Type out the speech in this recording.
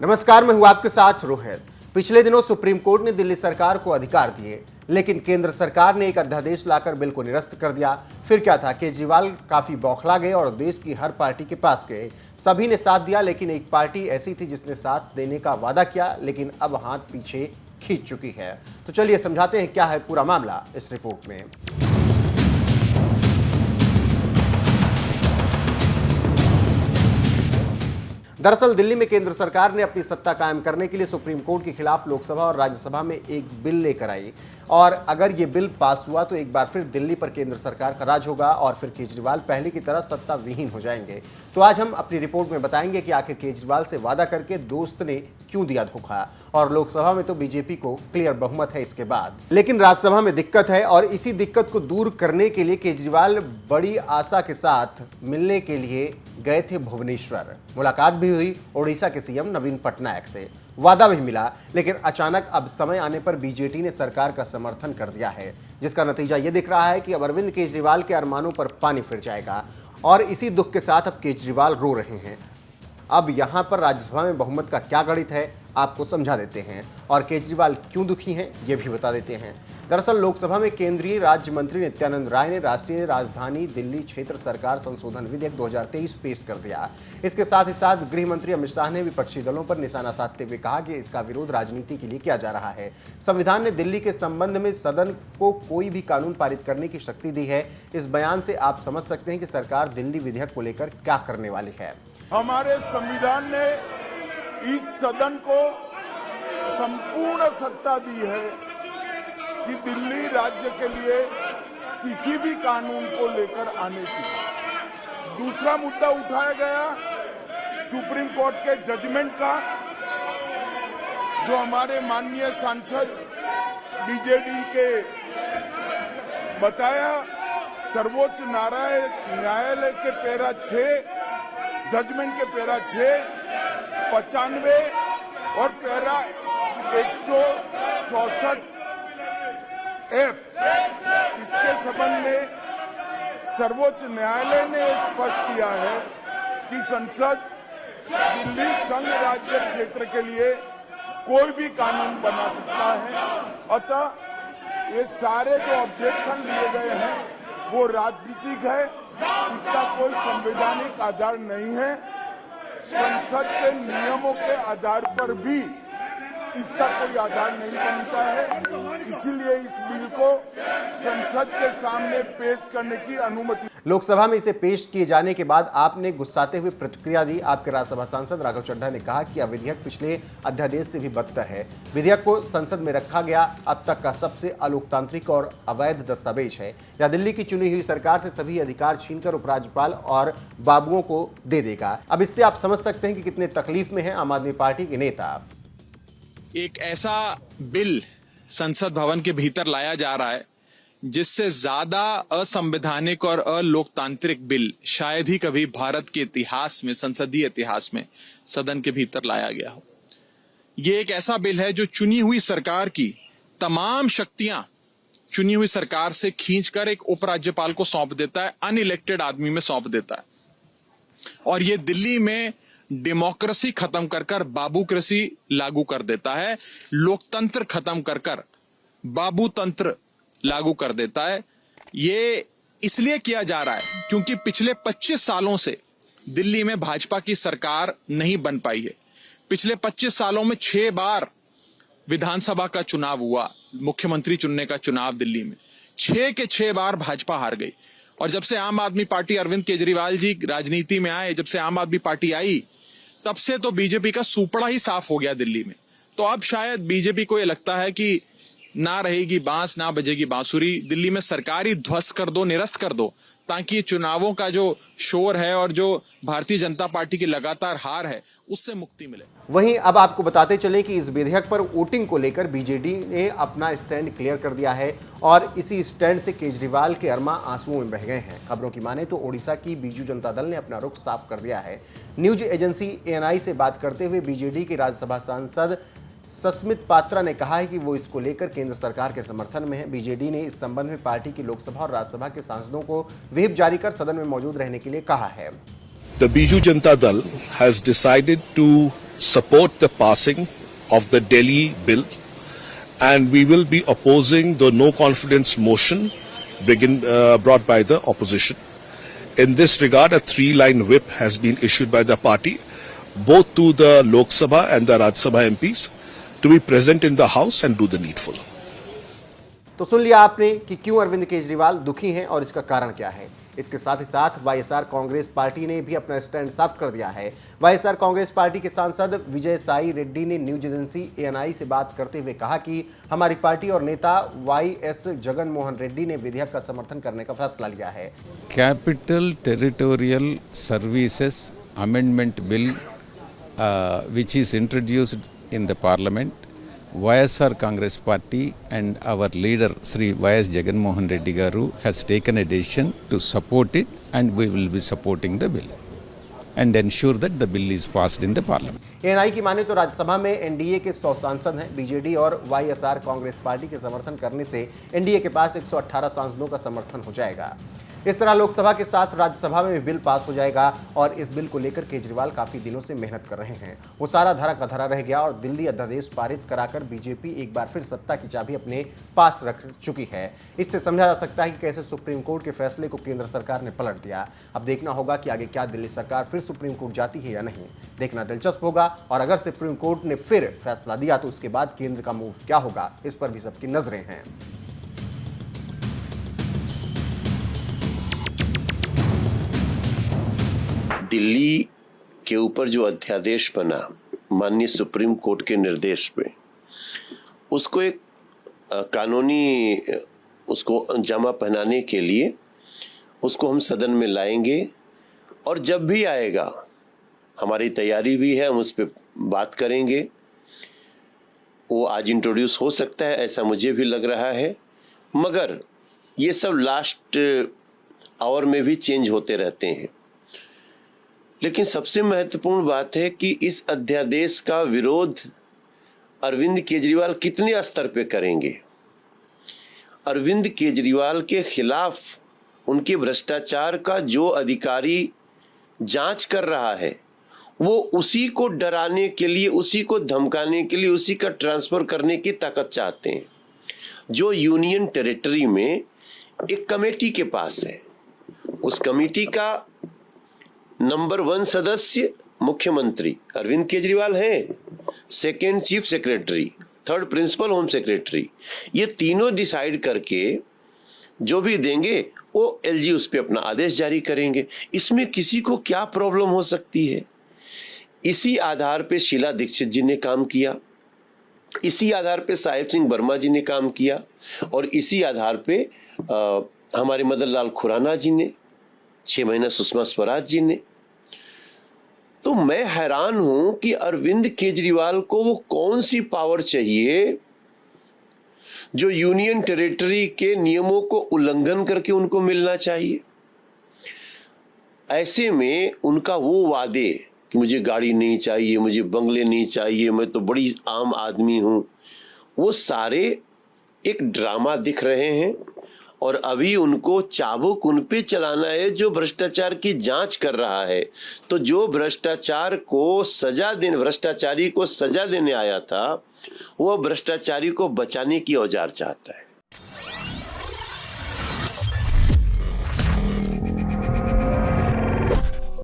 नमस्कार, मैं हूं आपके साथ रोहित। पिछले दिनों सुप्रीम कोर्ट ने दिल्ली सरकार को अधिकार दिए, लेकिन केंद्र सरकार ने एक अध्यादेश लाकर बिल को निरस्त कर दिया। फिर क्या था, केजरीवाल काफी बौखला गए और देश की हर पार्टी के पास गए। सभी ने साथ दिया, लेकिन एक पार्टी ऐसी थी जिसने साथ देने का वादा किया, लेकिन अब हाथ पीछे खींच चुकी है। तो चलिए समझाते हैं क्या है पूरा मामला इस रिपोर्ट में। दरअसल दिल्ली में केंद्र सरकार ने अपनी सत्ता कायम करने के लिए सुप्रीम कोर्ट के खिलाफ लोकसभा और राज्यसभा में एक बिल लेकर आई, और अगर ये बिल पास हुआ तो एक बार फिर दिल्ली पर केंद्र सरकार का राज होगा और फिर केजरीवाल पहले की तरह सत्ता विहीन हो जाएंगे। तो आज हम अपनी रिपोर्ट में बताएंगे कि आखिर केजरीवाल से वादा करके दोस्त ने क्यों दिया धोखा, और लोकसभा में तो बीजेपी को क्लियर बहुमत है इसके बाद, लेकिन राज्यसभा में दिक्कत है। और इसी दिक्कत को दूर करने के लिए केजरीवाल बड़ी आशा के साथ मिलने के लिए गए थे भुवनेश्वर। मुलाकात भी हुई ओडिशा के सीएम नवीन पटनायक से, वादा भी मिला, लेकिन अचानक अब समय आने पर बीजेपी ने सरकार का समर्थन कर दिया है, जिसका नतीजा ये दिख रहा है कि अब अरविंद केजरीवाल के अरमानों पर पानी फिर जाएगा। और इसी दुख के साथ अब केजरीवाल रो रहे हैं। अब यहां पर राज्यसभा में बहुमत का क्या गणित है आपको समझा देते हैं, और केजरीवाल क्यों दुखी हैं ये भी बता देते हैं। दरअसल लोकसभा में केंद्रीय राज्य मंत्री नित्यानंद राय ने राष्ट्रीय राजधानी दिल्ली क्षेत्र सरकार संशोधन विधेयक 2023 पेश कर दिया। इसके साथ ही साथ गृह मंत्री अमित शाह ने विपक्षी दलों पर निशाना साधते हुए कहा कि इसका विरोध राजनीति के लिए किया जा रहा है। संविधान ने दिल्ली के संबंध में सदन को कोई भी कानून पारित करने की शक्ति दी है। इस बयान से आप समझ सकते हैं कि सरकार दिल्ली विधेयक को लेकर क्या करने वाली है। हमारे संविधान ने इस सदन को संपूर्ण सत्ता दी है कि दिल्ली राज्य के लिए किसी भी कानून को लेकर आने की। दूसरा मुद्दा उठाया गया सुप्रीम कोर्ट के जजमेंट का, जो हमारे माननीय सांसद बीजेडी के बताया। सर्वोच्च न्यायालय के पैरा 6 जजमेंट के पैरा 6, 95 और पैरा 164 F, इसके संबंध में सर्वोच्च न्यायालय ने स्पष्ट किया है कि संसद दिल्ली संघ राज्य क्षेत्र के लिए कोई भी कानून बना सकता है। अतः ये सारे जो ऑब्जेक्शन दिए गए हैं वो राजनीतिक है, इसका कोई संवैधानिक आधार नहीं है। संसद के नियमों के आधार पर भी इसका कोई आधार नहीं बनता है, इसीलिए इस बिल को संसद के सामने पेश करने की अनुमति। लोकसभा में इसे पेश किए जाने के बाद आपने गुस्साते हुए प्रतिक्रिया दी। आपके राज्यसभा सांसद राघव चड्ढा ने कहा कि यह विधेयक पिछले अध्यादेश से भी बदतर है। विधेयक को संसद में रखा गया अब तक का सबसे अलोकतांत्रिक और अवैध दस्तावेज है। यह दिल्ली की चुनी हुई सरकार से सभी अधिकार छीनकर उपराज्यपाल और बाबुओं को दे देगा। अब इससे आप समझ सकते हैं कि कितने तकलीफ में है आम आदमी पार्टी के नेता। एक ऐसा बिल संसद भवन के भीतर लाया जा रहा है जिससे ज्यादा असंवैधानिक और अलोकतांत्रिक बिल शायद ही कभी भारत के इतिहास में, संसदीय इतिहास में सदन के भीतर लाया गया हो। ये एक ऐसा बिल है जो चुनी हुई सरकार की तमाम शक्तियां चुनी हुई सरकार से खींचकर एक उपराज्यपाल को सौंप देता है, अनइलेक्टेड आदमी में सौंप देता है। और ये दिल्ली में डेमोक्रेसी खत्म कर बाबूक्रेसी लागू कर देता है, लोकतंत्र खत्म कर बाबू तंत्र लागू कर देता है। ये इसलिए किया जा रहा है क्योंकि पिछले 25 सालों से दिल्ली में भाजपा की सरकार नहीं बन पाई है। पिछले 25 सालों में 6 बार विधानसभा का चुनाव हुआ, मुख्यमंत्री चुनने का चुनाव दिल्ली में 6 के 6 बार भाजपा हार गई। और जब से आम आदमी पार्टी, अरविंद केजरीवाल जी राजनीति में आए, जब से आम आदमी पार्टी आई, तब से तो बीजेपी का सुपड़ा ही साफ हो गया दिल्ली में। तो अब शायद बीजेपी को यह लगता है कि ना रहेगी बांस ना बजेगी बांसुरी, दिल्ली में सरकार ही ध्वस्त कर दो, निरस्त कर दो, ताकि चुनावों का जो शोर है और जो भारतीय जनता पार्टी की लगातार हार है उससे मुक्ति मिले। वहीं अब आपको बताते चलें कि इस विधेयक पर वोटिंग को लेकर बीजेडी ने अपना स्टैंड क्लियर कर दिया है, और इसी स्टैंड से केजरीवाल के अरमा आंसुओं में बह गए हैं। खबरों की माने तो ओडिशा की बीजू जनता दल ने अपना रुख साफ कर दिया है। न्यूज एजेंसी ANI से बात करते हुए बीजेडी के राज्यसभा सांसद सस्मित पात्रा ने कहा है कि वो इसको लेकर केंद्र सरकार के समर्थन में है। बीजेडी ने इस संबंध में पार्टी की लोकसभा और राज्यसभा के सांसदों को व्हिप जारी कर सदन में मौजूद रहने के लिए कहा है। The Biju Janata Dal has decided to support the passing of the Delhi bill, and we will be opposing the no confidence motion brought by the opposition. In this regard, a 3-line whip has been issued by the party, both to the Lok Sabha and the Rajya Sabha MPs, to be present in the House and do the needful. तो सुन लिया आपने कि क्यों अरविंद केजरीवाल दुखी हैं और इसका कारण क्या है। इसके साथ ही साथ वाईएसआर कांग्रेस पार्टी ने भी अपना स्टैंड साफ कर दिया है। वाईएसआर कांग्रेस पार्टी के सांसद विजय साई रेड्डी ने न्यूज एजेंसी ANI से बात करते हुए कहा कि हमारी पार्टी और नेता YS जगन मोहन रेड्डी ने विधेयक का समर्थन करने का फैसला लिया है। Capital Territorial Services Amendment Bill, which is introduced in the Parliament, YSR Congress Party and our leader Sri YS Jagan Mohan Reddy Garu has taken a decision to support it, and we will be supporting the bill and ensure that the bill is passed in the Parliament. ANI की माने तो राज्यसभा में NDA के 100 सांसद हैं। BJD और YSR Congress party के समर्थन करने से NDA के पास 118 सांसदों का समर्थन हो जाएगा। इस तरह लोकसभा के साथ राज्यसभा में भी बिल पास हो जाएगा और इस बिल को लेकर केजरीवाल काफी दिनों से मेहनत कर रहे हैं। वो सारा धरा का धरा रह गया और दिल्ली अध्यादेश पारित कराकर बीजेपी एक बार फिर सत्ता की चाबी अपने पास रख चुकी है। इससे समझा जा सकता है कि कैसे सुप्रीम कोर्ट के फैसले को केंद्र सरकार ने पलट दिया। अब देखना होगा कि आगे क्या दिल्ली सरकार फिर सुप्रीम कोर्ट जाती है या नहीं, देखना दिलचस्प होगा। और अगर सुप्रीम कोर्ट ने फिर फैसला दिया तो उसके बाद केंद्र का मूव क्या होगा, इस पर भी सबकी नजरें हैं। दिल्ली के ऊपर जो अध्यादेश बना माननीय सुप्रीम कोर्ट के निर्देश पे, उसको एक कानूनी उसको जमा पहनाने के लिए उसको हम सदन में लाएंगे और जब भी आएगा हमारी तैयारी भी है, हम उस पर बात करेंगे। वो आज इंट्रोड्यूस हो सकता है ऐसा मुझे भी लग रहा है, मगर ये सब लास्ट आवर में भी चेंज होते रहते हैं। लेकिन सबसे महत्वपूर्ण बात है कि इस अध्यादेश का विरोध अरविंद केजरीवाल कितने स्तर पे करेंगे। अरविंद केजरीवाल के खिलाफ उनके भ्रष्टाचार का जो अधिकारी जांच कर रहा है, वो उसी को डराने के लिए, उसी को धमकाने के लिए, उसी का ट्रांसफर करने की ताकत चाहते हैं। जो यूनियन टेरिटरी में एक कमेटी के पास है, उस कमेटी का नंबर 1 सदस्य मुख्यमंत्री अरविंद केजरीवाल हैं, second chief secretary, third principal home secretary, ये तीनों डिसाइड करके जो भी देंगे वो LG उस पर अपना आदेश जारी करेंगे। इसमें किसी को क्या प्रॉब्लम हो सकती है? इसी आधार पे शीला दीक्षित जी ने काम किया, इसी आधार पे साहिब सिंह वर्मा जी ने काम किया और इसी आधार पे हमारे मदन लाल खुराना जी ने, 6 महीना सुषमा स्वराज जी ने। तो मैं हैरान हूं कि अरविंद केजरीवाल को वो कौन सी पावर चाहिए जो यूनियन टेरिटरी के नियमों को उल्लंघन करके उनको मिलना चाहिए। ऐसे में उनका वो वादे कि मुझे गाड़ी नहीं चाहिए, मुझे बंगले नहीं चाहिए, मैं तो बड़ी आम आदमी हूं, वो सारे एक ड्रामा दिख रहे हैं। और अभी उनको चाबुक उन पे चलाना है जो भ्रष्टाचार की जांच कर रहा है। तो जो भ्रष्टाचारी को सजा देने आया था, वो भ्रष्टाचारी को बचाने की औजार चाहता है।